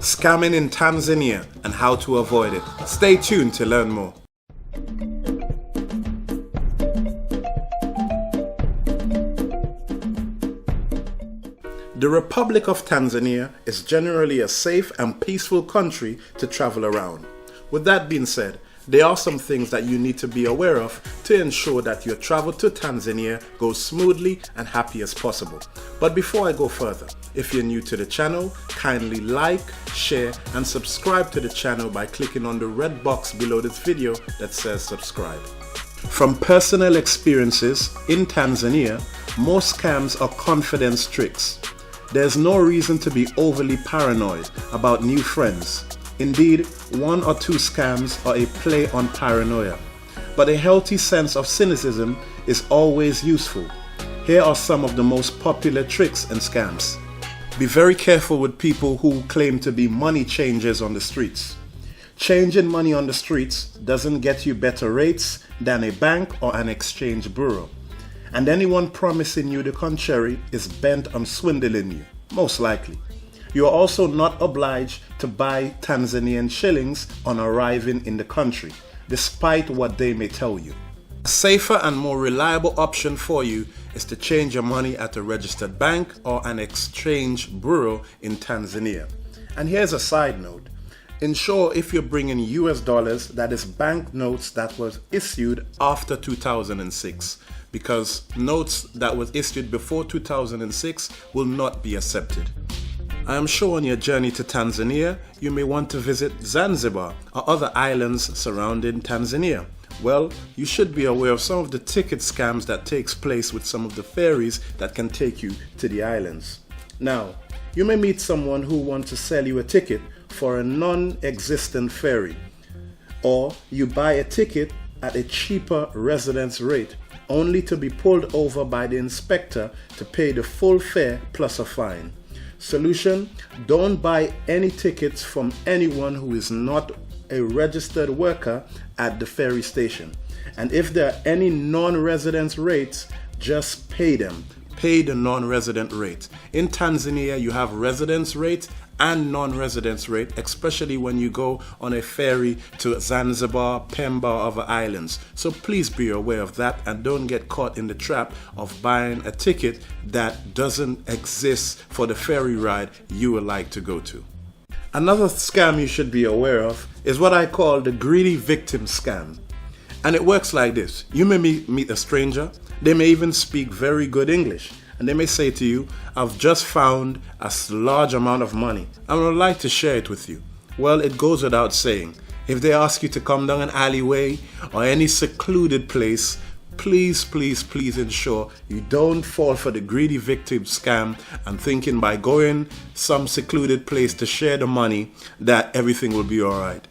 Scamming in Tanzania and how to avoid it. Stay tuned to learn more. The Republic of Tanzania is generally a safe and peaceful country to travel around. With that being said, there are some things that you need to be aware of to ensure that your travel to Tanzania goes smoothly and happy as possible. But before I go further, if you're new to the channel, kindly like, share and subscribe to the channel by clicking on the red box below this video that says subscribe. From personal experiences in Tanzania, most scams are confidence tricks. There's no reason to be overly paranoid about new friends. Indeed, one or two scams are a play on paranoia, but a healthy sense of cynicism is always useful. Here are some of the most popular tricks and scams. Be very careful with people who claim to be money changers on the streets. Changing money on the streets doesn't get you better rates than a bank or an exchange bureau. And anyone promising you the contrary is bent on swindling you, most likely. You are also not obliged to buy Tanzanian shillings on arriving in the country, despite what they may tell you. A safer and more reliable option for you is to change your money at a registered bank or an exchange bureau in Tanzania. And here's a side note. Ensure if you're bringing US dollars that is banknotes that was issued after 2006, because notes that was issued before 2006 will not be accepted. I am sure on your journey to Tanzania, you may want to visit Zanzibar or other islands surrounding Tanzania. Well, you should be aware of some of the ticket scams that takes place with some of the ferries that can take you to the islands. Now, you may meet someone who wants to sell you a ticket for a non-existent ferry, or you buy a ticket at a cheaper residence rate, only to be pulled over by the inspector to pay the full fare plus a fine. Solution: don't buy any tickets from anyone who is not a registered worker at the ferry station. And if there are any non-resident rates, just pay them. Pay the non-resident rate. In Tanzania, you have residence rate and non-residence rate, especially when you go on a ferry to Zanzibar, Pemba, or other islands. So please be aware of that and don't get caught in the trap of buying a ticket that doesn't exist for the ferry ride you would like to go to. Another scam you should be aware of is what I call the greedy victim scam. And it works like this. You may meet a stranger. They may even speak very good English. And they may say to you, I've just found a large amount of money. I would like to share it with you. Well, it goes without saying. If they ask you to come down an alleyway or any secluded place, please ensure you don't fall for the greedy victim scam and thinking by going some secluded place to share the money that everything will be all right.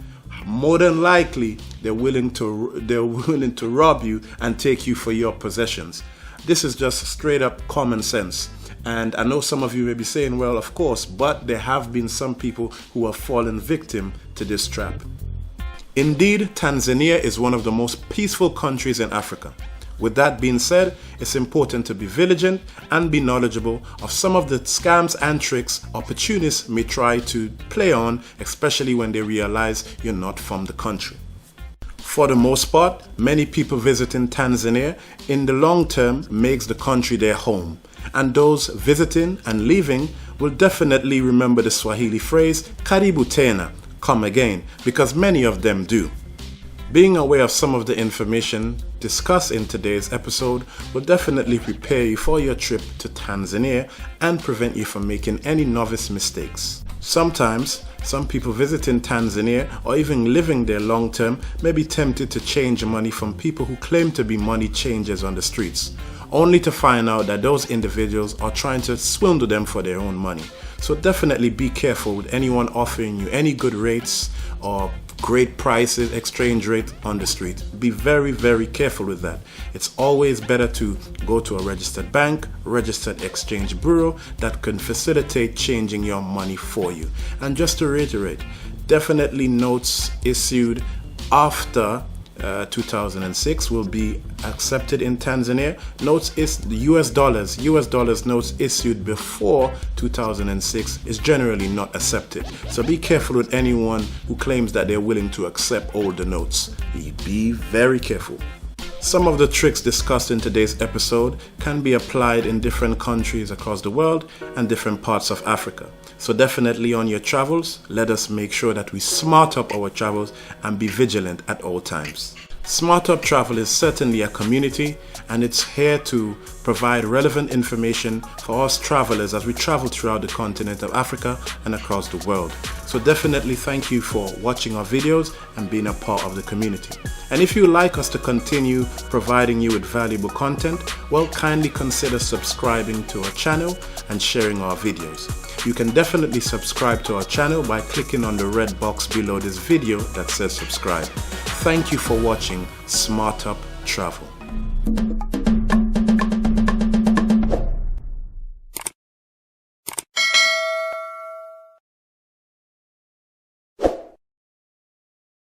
More than likely, they're willing to rob you and take you for your possessions. This is just straight up common sense. And I know some of you may be saying, well, of course, but there have been some people who have fallen victim to this trap. Indeed, Tanzania is one of the most peaceful countries in Africa. With that being said, it's important to be vigilant and be knowledgeable of some of the scams and tricks opportunists may try to play on, especially when they realize you're not from the country. For the most part, many people visiting Tanzania in the long term makes the country their home. And those visiting and leaving will definitely remember the Swahili phrase, Karibu tena, come again, because many of them do. Being aware of some of the information discussed in today's episode will definitely prepare you for your trip to Tanzania and prevent you from making any novice mistakes. Sometimes, some people visiting Tanzania or even living there long term may be tempted to change money from people who claim to be money changers on the streets, only to find out that those individuals are trying to swindle them for their own money. So definitely be careful with anyone offering you any good rates or great prices, exchange rate on the street. Be very careful with that. It's always better to go to a registered bank, registered exchange bureau that can facilitate changing your money for you. And just to reiterate, definitely notes issued after 2006 will be accepted in Tanzania. Notes is the US dollars notes issued before 2006 is generally not accepted. So be careful with anyone who claims that they're willing to accept older notes. Be very careful. Some of the tricks discussed in today's episode can be applied in different countries across the world and different parts of Africa. So definitely on your travels, let us make sure that we smart up our travels and be vigilant at all times. Smart Up Travel is certainly a community, and it's here to provide relevant information for us travelers as we travel throughout the continent of Africa and across the world. So definitely thank you for watching our videos and being a part of the community. And if you like us to continue providing you with valuable content, well, kindly consider subscribing to our channel and sharing our videos. You can definitely subscribe to our channel by clicking on the red box below this video that says subscribe. Thank you for watching Smart Up Travel.